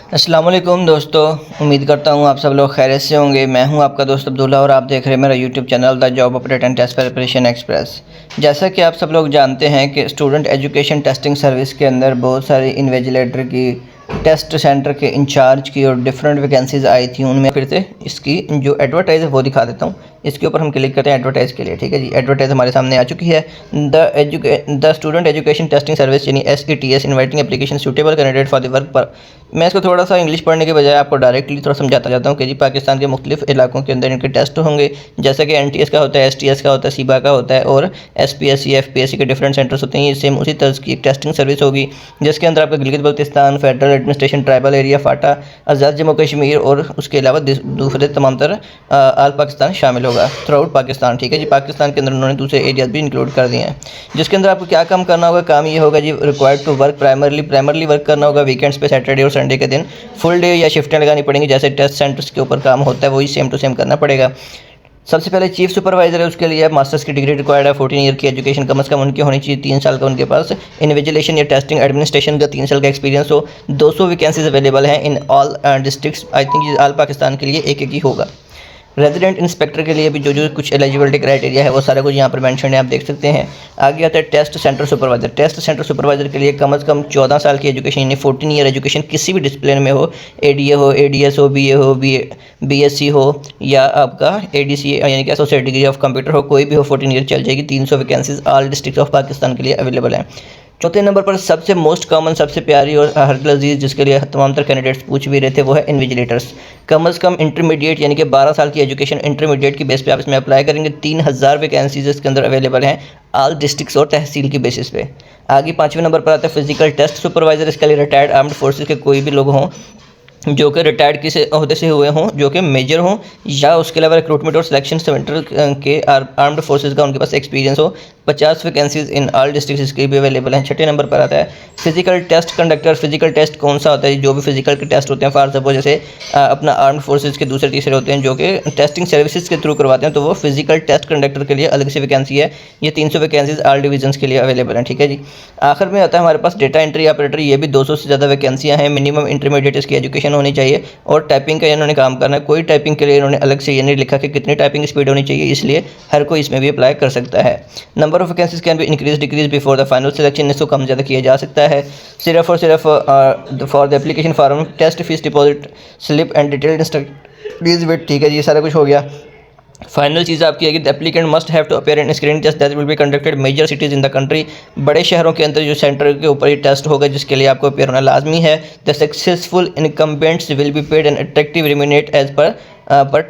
अस्सलाम वालेकुम दोस्तों, उम्मीद करता हूँ आप सब लोग खैरियत से होंगे। मैं हूँ आपका दोस्त अब्दुल्ला और आप देख रहे हैं मेरा YouTube channel the job update and test preparation express. जैसा कि आप सब लोग जानते हैं कि स्टूडेंट एजुकेशन टेस्टिंग सर्विस के अंदर बहुत सारी इन्विजिलेटर की, टेस्ट सेंटर के इंचार्ज की और डिफरेंट वैकेंसीज़ आई थी। उनमें फिर से इसकी जो एडवर्टाइज है वो दिखा देता हूँ। इसके ऊपर हम क्लिक करते हैं एडवर्टाइज़ के लिए। ठीक है जी, एडवर्टाइज हमारे सामने आ चुकी है। The student education testing service यानी SETS inviting application suitable candidate for the work पर। मैं इसको थोड़ा सा इंग्लिश पढ़ने के बजाय आपको डायरेक्टली थोड़ा समझाता जाता हूँ कि जी पाकिस्तान के मुख्तलिफ इलाकों के अंदर इनके टेस्ट होंगे, जैसा कि NTS का होता है, STS का होता है, सीबा का होता है और SPSC FPSC के डिफरेंट सेंटर्स होते हैं। ये सेम उसी तर्ज की एक टेस्टिंग सर्विस होगी जिसके अंदर आपका Gilgit Baltistan, federal administration, tribal area, FATA, Azad Jammu Kashmir और उसके अलावा दूसरे तमाम तर आल पाकिस्तान शामिल होगा, थ्रू आउट पाकिस्तान। ठीक है जी, पाकिस्तान के अंदर उन्होंने दूसरे एरियाज भी इंक्लूड कर दिए हैं। जिसके अंदर आपको क्या काम करना होगा, काम ये होगा जी, required to work primarily work करना होगा वीकेंड्स पे, सैटरडे और संडे के दिन फुल डे या शिफ्टें लगानी पड़ेंगी। जैसे टेस्ट सेंटर्स के ऊपर काम होता है वही सेम टू सेम करना पड़ेगा। सबसे पहले चीफ सुपरवाइजर है, उसके लिए मास्टर्स की डिग्री रिक्वायर्ड है। 14 ईयर की एजुकेशन कम से कम उनकी होनी चाहिए, 3 साल का उनके पास इन्विजिलेशन या टेस्टिंग एडमिनिस्ट्रेशन का 3 साल का एक्सपीरियंस हो। 200 वैकेंसीज अवेलेबल हैं in all districts. I think all Pakistan के लिए एक ही होगा। रेजिडेंट इंस्पेक्टर के लिए भी जो कुछ एलिजिबिलिटी क्राइटेरिया है वो सारा कुछ यहाँ पर मेंशन है, आप देख सकते हैं। आगे आता है test centre supervisor. Test centre supervisor के लिए कम से कम 14 साल की एजुकेशन यानी 14 ईयर एजुकेशन किसी भी डिसिप्लिन में हो, ADA हो, ADS हो, BA हो, BSc हो या आपका ADC यानी कि एसोसिएट डिग्री ऑफ कंप्यूटर हो, कोई भी हो, 14 ईयर चल जाएगी। 300 vacancies all district of Pakistan के लिए अवेलेबल हैं। चौथे नंबर पर सबसे मोस्ट कॉमन, सबसे प्यारी और हर लजीज जिसके लिए तमाम तर कैंडिडेट्स पूछ भी रहे थे, वो है इन्विजिलेटर्स। कम से कम इंटरमीडिएट यानी कि 12 साल की एजुकेशन इंटरमीडिएट की बेस पे आप इसमें अप्लाई करेंगे। 3000 वैकेंसीज इसके अंदर अवेलेबल हैं ऑल डिस्ट्रिक्ट्स और तहसील की बेसिस पे। आगे 5वें नंबर पर आता है फिजिकल टेस्ट सुपरवाइजर। इसके लिए रिटायर्ड आर्म्ड फोर्सेज के कोई भी लोग हों जो कि रिटायर्ड किसी अहदे से हुए हों, जो कि मेजर हों, या उसके अलावा रिक्रूटमेंट और सिलेक्शन सेंटर के आर्म्ड फोर्सेज का उनके पास एक्सपीरियंस हो। 50 वैकेंसीज इन ऑल डिस्ट्रिक्ट्स इसके भी अवेलेबल हैं। 6ठे नंबर पर आता है physical test conductor. Physical test कौन सा होता है, जो भी फिजिकल के टेस्ट होते हैं, फॉर सपोज जैसे अपना आर्म्ड फोर्सेज के दूसरे तीसरे होते हैं जो कि टेस्टिंग सर्विसेज के थ्रू करवाते हैं, तो वो फिजिकल टेस्ट कंडक्टर के लिए अलग से वैकेंसी है। ये 300 वैकेंसीज ऑल डिवीजन्स के लिए अवेलेबल हैं। ठीक है जी। आखिर में आता है हमारे पास डेटा एंट्री ऑपरेटर। ये भी 200 से ज़्यादा वैकेंसियाँ हैं। मिनिमम इंटरमीडिएट इसकी एजुकेशन होनी चाहिए और टाइपिंग का इन्होंने काम करना है। कोई टाइपिंग के लिए इन्होंने अलग से ये नहीं लिखा कि कितनी टाइपिंग स्पीड होनी चाहिए, इसलिए हर कोई इसमें भी अप्लाई कर सकता है। Number of vacancies can be increase decrease before the final selection. इसको कम ज़्यादा किया जा सकता है। सिर्फ और सिर्फ for the application form, test fees, deposit slip and detailed instructions with. ठीक है जी, ये सारा कुछ हो गया। फाइनल चीज़ आपकी है कि the applicant must have to appear in screening test that will be conducted major cities in the country. बड़े शहरों के अंदर जो सेंटर के ऊपर ये टेस्ट होगा जिसके लिए आपको अपीयर होना लाजमी है। The successful incumbents will be paid an attractive remunerate as per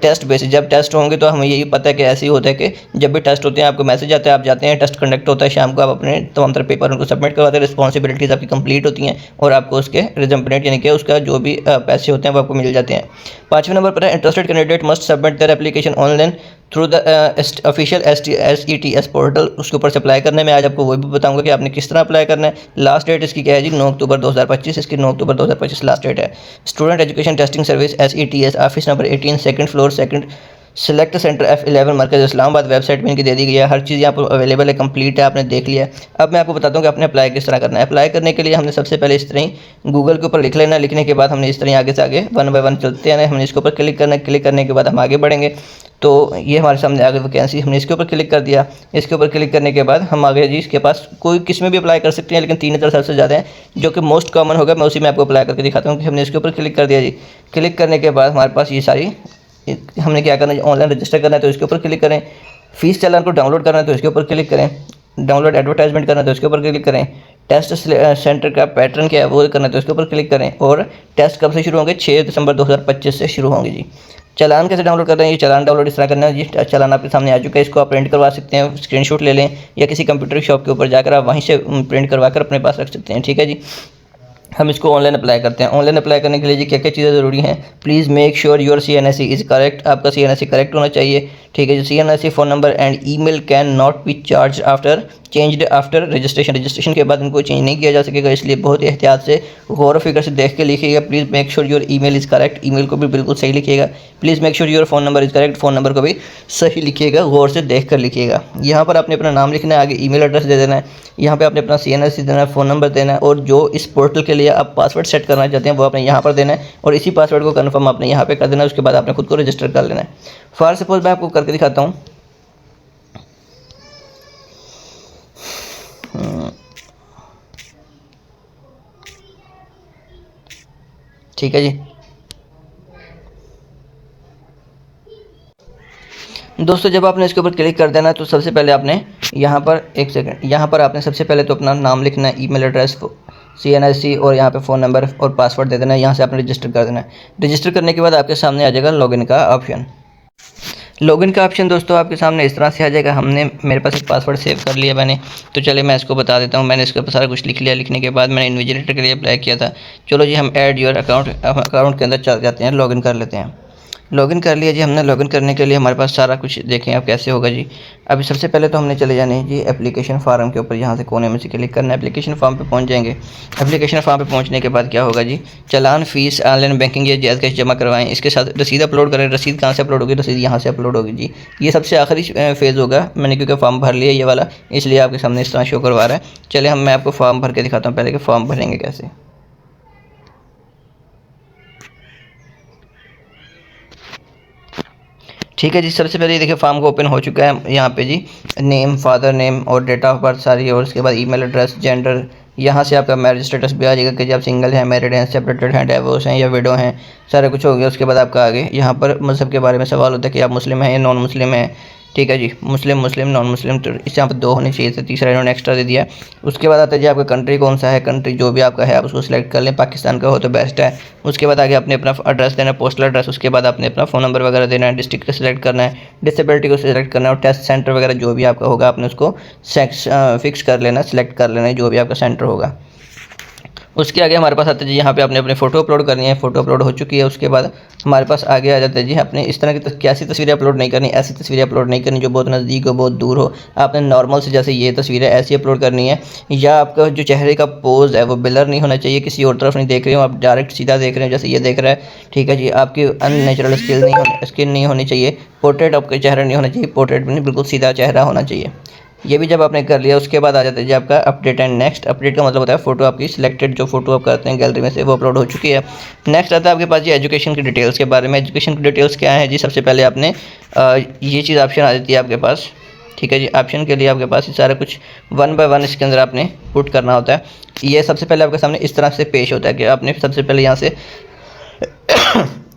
test basis. जब टेस्ट होंगे तो हमें यही पता है कि ऐसे ही होता है कि जब भी टेस्ट होते हैं आपको मैसेज आता है, आप जाते हैं, टेस्ट कंडक्ट होता है, शाम को आप अपने तमाम तरह पेपर उनको सबमिट करवाते हैं, रिस्पॉन्सिबिलिटीज़ आपकी कंप्लीट होती हैं और आपको उसके रिजम्पनेट यानी कि उसका जो भी पैसे होते हैं वो आपको मिल जाते हैं। 5वें नंबर पर है interested candidate must submit their application online through the official SETS portal. उसके ऊपर से अप्लाई करने में आज आपको वो भी बताऊंगा कि आपने किस तरह अप्लाई करना है। लास्ट डेट इसकी क्या है जी, 9 अक्टूबर 2025। इसकी 9 अक्टूबर 2025 लास्ट डेट है। Student education testing service SETS, office number 18, second floor, second select centre F11, मरकज़ इस्लामाबाद। वेबसाइट में इनकी दे दी गई है, हर चीज़ यहाँ पर अवेलेबल है, कंप्लीट है, आपने देख लिया है। अब मैं आपको बताता हूँ कि आपने अप्लाई किस तरह करना है। अप्लाई करने के लिए हमने सबसे पहले इस तरह ही गूगल के ऊपर लिख लेना। लिखने के बाद हमने इस तरह आगे से आगे 1 बाय 1 चलते हैं। हमने इसके ऊपर क्लिक करना है। क्लिक करने के बाद हम आगे बढ़ेंगे तो ये हमारे सामने आगे वैकेंसी, हमने इसके ऊपर क्लिक कर दिया। इसके ऊपर क्लिक करने के बाद हम आगे जी इसके पास कोई किस में भी अप्लाई कर सकते हैं, लेकिन 3000 सबसे ज़्यादा है जो कि मोस्ट कॉमन होगा। मैं उसी में आपको अप्लाई करके दिखाता हूँ कि हमने इसके ऊपर क्लिक कर दिया जी। क्लिक करने के बाद हमारे पास ये सारी, हमने क्या करना है, ऑनलाइन रजिस्टर करना है तो इसके ऊपर क्लिक करें। फीस चालान को डाउनलोड करना है तो इसके ऊपर क्लिक करें। डाउनलोड एडवर्टाइजमेंट करना है तो इसके ऊपर क्लिक करें। टेस्ट सेंटर का पैटर्न क्या है वो करना है तो इसके ऊपर क्लिक करें। और टेस्ट कब से शुरू होंगे, 6 दिसंबर 2025 से शुरू होंगे जी। चालान कैसे डाउनलोड कर रहे हैं, ये चालान डाउनलोड इस तरह करना है जी। चालान आपके सामने आ चुका है, इसको आप प्रिंट करवा सकते हैं, स्क्रीनशॉट ले लें या किसी कंप्यूटर शॉप के ऊपर जाकर आप वहीं से प्रिंट करवा कर अपने पास रख सकते हैं। ठीक है जी। हम इसको ऑनलाइन अप्लाई करते हैं। ऑनलाइन अप्लाई करने के लिए जी क्या क्या चीज़ें ज़रूरी हैं, please make sure your CNSE is correct. आपका CNSE करेक्ट होना चाहिए। ठीक है जी। CNSE phone number and email can not be charge after changed after registration, registration के बाद इनको चेंज नहीं किया जा सकेगा, इसलिए बहुत ही एहतियात से गौर फिक्र से देख के लिखिएगा। Please make sure your email is correct, email को भी बिल्कुल सही लिखिएगा। Please make sure your phone number is correct, phone number को भी सही लिखिएगा, गौर से देख कर लिखिएगा। यहाँ पर आपने अपना नाम लिखना है, आगे ईमेल एड्रेस दे देना है, यहाँ पे आपने अपना CNSC देना है, फ़ोन नंबर देना है, और जो इस पोर्टल के लिए आप पासवर्ड सेट करना चाहते हैं वो आपने यहाँ पर देना है, और इसी पासवर्ड को कन्फर्म आपने यहाँ पर कर देना है। उसके बाद आपने खुद को रजिस्टर कर लेना है। फॉर सपोज मैं आपको करके दिखाता हूँ। ठीक है जी दोस्तों, जब आपने इसके ऊपर क्लिक कर देना तो सबसे पहले आपने यहाँ पर एक सेकंड, यहाँ पर आपने सबसे पहले तो अपना नाम लिखना है, ईमेल एड्रेस, CNSC और यहाँ पे फ़ोन नंबर और पासवर्ड दे देना है। यहाँ से आपने रजिस्टर कर देना है। रजिस्टर करने के बाद आपके सामने आ जाएगा लॉगिन का ऑप्शन। लॉगिन का ऑप्शन दोस्तों आपके सामने इस तरह से आ जाएगा। मेरे पास एक पासवर्ड सेव कर लिया मैंने, तो चलिए मैं इसको बता देता हूँ। मैंने इसके ऊपर सारा कुछ लिख लिया। लिखने के बाद मैंने इन्विजिलेटर के लिए अप्लाई किया था। चलो जी, हम ऐड योर अकाउंट के अंदर चल जाते हैं, लॉगिन कर लेते हैं। लॉगिन कर लिया जी हमने। लॉगिन करने के लिए हमारे पास सारा कुछ देखें अब कैसे होगा जी। अभी सबसे पहले तो हमने चले जाना है जी एप्लीकेशन फार्म के ऊपर। यहाँ से कोने में से क्लिक करना है, एप्लीकेशन फार्म पे पहुँच जाएंगे। एप्लीकेशन फार्म पे पहुँचने के बाद क्या होगा जी, चालान, फीस, ऑनलाइन बैंकिंग या जायज़ कैश जमा करवाएं, इसके साथ रसीद अपलोड करें। रसीद कहाँ से अपलोड होगी? रसीद यहाँ से अपलोड होगी जी। ये सबसे आखिरी फेज़ होगा। मैंने क्योंकि फॉर्म भर लिया ये वाला, इसलिए आपके सामने इस तरह शो करवा रहा है। चलिए मैं आपको फॉर्म भर के दिखाता हूँ पहले कि फॉर्म भरेंगे कैसे। ठीक है जी, सबसे पहले ये देखिए फॉर्म को ओपन हो चुका है। यहाँ पे जी नेम, फादर नेम और डेट ऑफ बर्थ सारी, और उसके बाद ईमेल एड्रेस, जेंडर, यहाँ से आपका मैरिज स्टेटस भी आ जाएगा कि आप सिंगल हैं, मैरिड हैं, सेपरेटेड हैं, डाइवोर्स हैं या विडो हैं, सारा कुछ हो गया। उसके बाद आपका आगे यहाँ पर मज़हब के बारे में सवाल होता है कि आप मुस्लिम हैं या नॉन मुस्लिम हैं। ठीक है जी, मुस्लिम, नॉन मुस्लिम, तो इस यहाँ पर 2 होने चाहिए थे, तीसरा इन्होंने एक्स्ट्रा दे दिया। उसके बाद आता है जी आपका कंट्री कौन सा है। कंट्री जो भी आपका है आप उसको सिलेक्ट कर लें, पाकिस्तान का हो तो बेस्ट है। उसके बाद आगे आपने अपना एड्रेस देना है, पोस्टल एड्रेस। उसके बाद आपने अपना फ़ोन नंबर वगैरह देना है, डिस्ट्रिक्ट को सिलेक्ट करना है, डिसेबिलिटी को सिलेक्ट करना है, और टेस्ट सेंटर वगैरह जो भी आपका होगा आपने उसको फिक्स कर लेना, सिलेक्ट कर लेना है जो भी आपका सेंटर होगा। उसके आगे हमारे पास आता है जी यहाँ पे आपने अपनी फ़ोटो अपलोड करनी है। फ़ोटो अपलोड हो चुकी है। उसके बाद हमारे पास आगे आ जाता है जी आपने इस तरह की कैसी तस्वीरें अपलोड नहीं करनी, ऐसी तस्वीरें अपलोड नहीं करनी जो बहुत नज़दीक हो, बहुत दूर हो। आपने नॉर्मल से, जैसे ये तस्वीरें ऐसी अपलोड करनी है, या आपका जो चेहरे का पोज है वो ब्लर नहीं होना चाहिए, किसी और तरफ नहीं देख रहे हो, आप डायरेक्ट सीधा देख रहे हो जैसे ये देख रहा है। ठीक है जी, आपकी अननेचुरल स्किन नहीं होनी चाहिए, पोर्ट्रेट आपका चेहरा नहीं होना चाहिए, पोर्ट्रेट में बिल्कुल सीधा चेहरा होना चाहिए। ये भी जब आपने कर लिया उसके बाद आ जाता है जी आपका अपडेट एंड नेक्स्ट। अपडेट का मतलब होता है फ़ोटो आपकी सिलेक्टेड, जो फोटो आप करते हैं गैलरी में से वो अपलोड हो चुकी है। नेक्स्ट आता है आपके पास जी एजुकेशन की डिटेल्स के बारे में। एजुकेशन की डिटेल्स क्या है जी, सबसे पहले आपने ये चीज़ ऑप्शन आ जाती है आपके पास। ठीक है जी, ऑप्शन के लिए आपके पास ये सारा कुछ 1 बाय 1 इसके अंदर आपने पुट करना होता है। ये सबसे पहले आपके सामने इस तरह से पेश होता है कि आपने सबसे पहले यहाँ से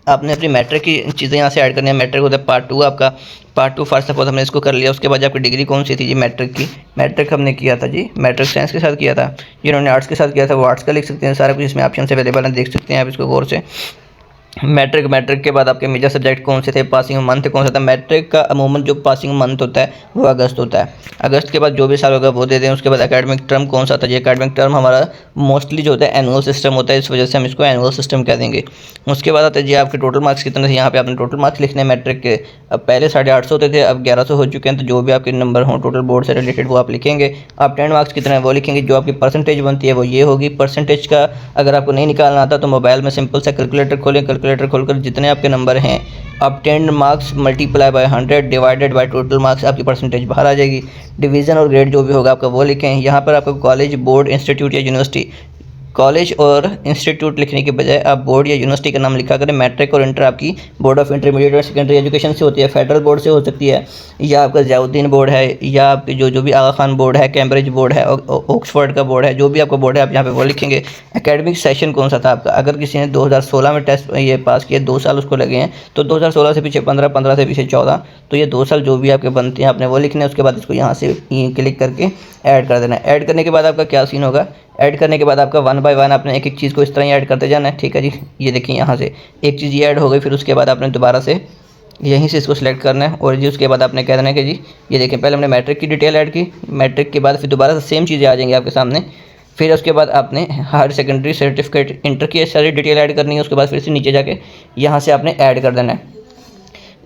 आपने अपनी मैट्रिक की चीज़ें यहाँ से ऐड करनी है। मैट्रिक होता है पार्ट 2 आपका। पार्ट 2 फर्स्ट सपोज हमने इसको कर लिया। उसके बाद आपकी डिग्री कौन सी थी जी, मैट्रिक की। मैट्रिक हमने किया था जी, मैट्रिक साइंस के साथ किया था। जिन्होंने आर्ट्स के साथ किया था वो आर्ट्स का लिख सकते हैं। सारा कुछ इसमें ऑप्शन अवेलेबल है, देख सकते हैं आप इसको गौर से। मैट्रिक के बाद आपके मेजर सब्जेक्ट कौन से थे, पासिंग मंथ कौन सा था। मैट्रिक का अमूमन जो पासिंग मंथ होता है वो अगस्त होता है। अगस्त के बाद जो भी साल होगा वो दे दें। उसके बाद एकेडमिक टर्म कौन सा था जी, एकेडमिक टर्म हमारा मोस्टली जो होता है एनुअल सिस्टम होता है, इस वजह से हम इसको एनुअल सिस्टम कह देंगे। उसके बाद आता है जी आपके टोटल मार्क्स कितने थे। यहाँ पे आपने टोटल मार्क्स लिखने हैं मैट्रिक के। अब पहले 850 होते थे, अब 1100 हो चुके हैं। तो जो भी आपके नंबर हों टोटल बोर्ड से रिलेटेड वो आप लिखेंगे। आप 10 मार्क्स कितने हैं वो लिखेंगे। जो आपकी परसेंटेज बनती है वो ये होगी। परसेंटेज का अगर आपको नहीं निकालना आता तो मोबाइल में सिंपल सा कैलकुलेटर खोलें। कैलकुलेटर खोलकर जितने आपके नंबर हैं अब 10 marks multiply by 100 divided by total marks, आपकी परसेंटेज बाहर आ जाएगी। डिवीज़न और ग्रेड जो भी होगा आपका वो लिखें। यहाँ पर आपका कॉलेज, बोर्ड, इंस्टीट्यूट या यूनिवर्सिटी, कॉलेज और इंस्टीट्यूट लिखने के बजाय आप बोर्ड या यूनिवर्सिटी का नाम लिखा करें। मैट्रिक और इंटर आपकी बोर्ड ऑफ इंटरमीडिएट और सेकेंडरी एजुकेशन से होती है, फेडरल बोर्ड से हो सकती है, या आपका ज़ियाउद्दीन बोर्ड है, या आपके जो भी आगा खान बोर्ड है, कैम्ब्रिज बोर्ड है, ऑक्सफोर्ड का बोर्ड है, जो भी आपका बोर्ड है आप यहाँ पे वो लिखेंगे। एकेडमिक सेशन कौन सा था आपका। अगर किसी ने 2016 में टेस्ट ये पास किया, 2 साल उसको लगे हैं, तो 2016 से पीछे 15, 15 से पीछे 14, तो ये 2 साल जो भी आपके बनते हैं आपने वो लिखने हैं। उसके बाद इसको यहाँ से क्लिक करके ऐड कर देना है। ऐड करने के बाद आपका क्या सीन होगा, ऐड करने के बाद आपका 1 बाय 1 आपने एक एक चीज़ को इस तरह ही ऐड करते जाना है। ठीक है जी, ये देखिए यहाँ से एक चीज़ ये ऐड हो गई। फिर उसके बाद आपने दोबारा से यहीं से इसको सिलेक्ट करना है, और जी उसके बाद आपने कह देना है कि जी ये देखिए पहले हमने मैट्रिक की डिटेल ऐड की, मैट्रिक के बाद फिर दोबारा से सेम चीज़ें आ जाएंगी आपके सामने। फिर उसके बाद आपने हायर सेकेंडरी सर्टिफिकेट, इंटर की सारी डिटेल ऐड करनी है। उसके बाद फिर से नीचे जाके यहाँ से आपने ऐड कर देना है।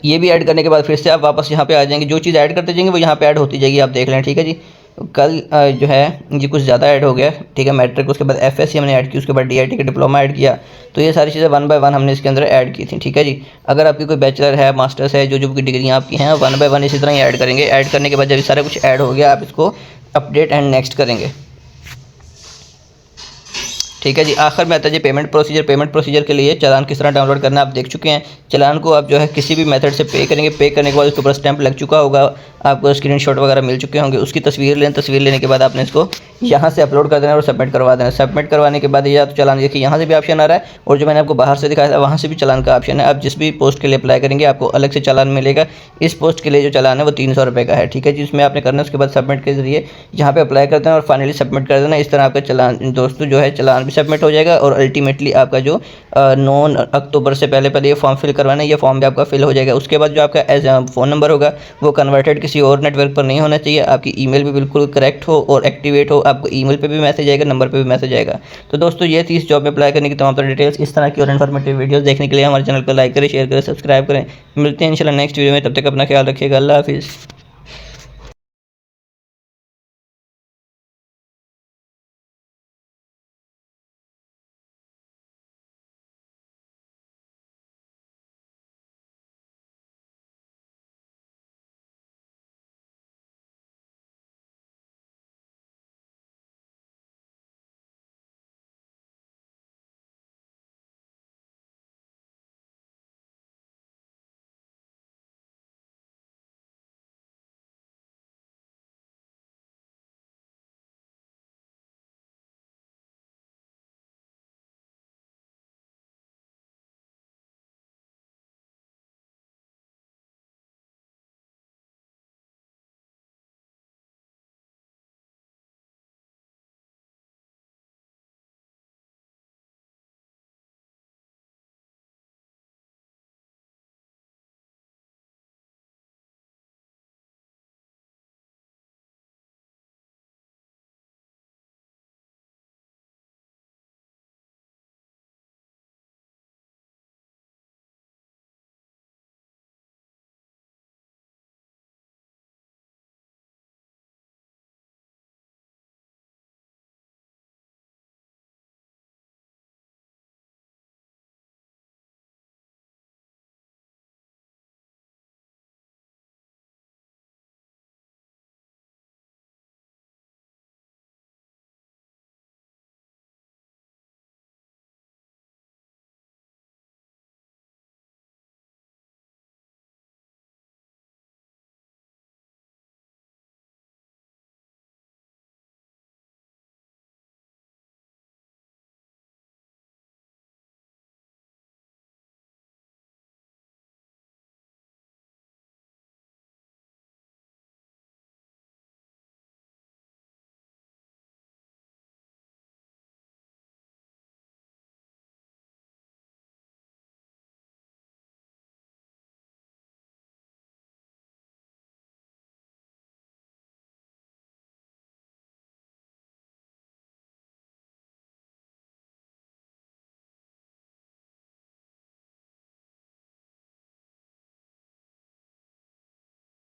ये भी ऐड करने के बाद फिर से आप वापस यहाँ पे आ जाएंगे। जो चीज़ ऐड करते जाएंगे वो यहाँ पे ऐड होती जाएगी, आप देख लें। ठीक है जी, कल जो है ये कुछ ज़्यादा ऐड हो गया, ठीक है। मैट्रिक, उसके बाद एफएससी हमने ऐड की, उसके बाद डीआईटी का डिप्लोमा ऐड किया। तो ये सारी चीज़ें 1 बाय 1 हमने इसके अंदर ऐड की थी, ठीक है जी। अगर आपकी कोई बैचलर है, मास्टर्स है, जो जो की डिग्रियाँ आपकी हैं, 1 बाय 1 इसी तरह ही ऐड करेंगे। ऐड करने के बाद जब सारा कुछ ऐड हो गया, आप इसको अपडेट एंड नेक्स्ट करेंगे, ठीक है जी। आखिर में आता है जी पेमेंट प्रोसीजर। पेमेंट प्रोसीजर के लिए चालान किस तरह डाउनलोड करना है आप देख चुके हैं। चालान को आप जो है किसी भी मेथड से पे करेंगे। पे करने के बाद उसके ऊपर स्टैंप लग चुका होगा, आपको स्क्रीनशॉट वगैरह मिल चुके होंगे। उसकी तस्वीर लें, तस्वीर लेने के बाद आपने इसको यहाँ से अपलोड कर देना और सबमिट करवा देना। सबमिट करवाने के बाद या तो चालान देखिए यहाँ से भी ऑप्शन आ रहा है, और जो मैंने आपको बाहर से दिखाया था वहाँ से भी चालान का ऑप्शन है। आप जिस भी पोस्ट के लिए अप्लाई करेंगे आपको अलग से चालान मिलेगा। इस पोस्ट के लिए जो चालान है वो 300 रुपये का है, ठीक है जी। इसमें आपने करना है, उसके बाद सबमिट के जरिए यहाँ पे अप्लाई कर देना और फाइनली सबमिट कर देना। इस तरह आपका चालान दोस्तों जो है चालान भी सबमिट हो जाएगा और अल्टीमेटली आपका जो 9 अक्टूबर से पहले ये फॉर्म फिल करवाना है, ये फॉर्म भी आपका फिल हो जाएगा। उसके बाद जो आपका फ़ोन नंबर होगा वो कन्वर्टेड किसी और नेटवर्क पर नहीं होना चाहिए। आपकी ईमेल भी बिल्कुल करेक्ट हो और एक्टिवेट हो। आपको ईमेल पे भी मैसेज आएगा, नंबर पे भी मैसेज आएगा। तो दोस्तों ये थी इस जॉब में अप्लाई करने की तमाम तरह डिटेल्स। इस तरह की और इन्फॉर्मेटिव वीडियोस देखने के लिए हमारे चैनल को लाइक करें, शेयर करें, सब्सक्राइब करें। मिलते हैं इंशाल्लाह नेक्स्ट वीडियो में, तब तक अपना ख्याल रखिएगा। अल्लाह हाफिज़।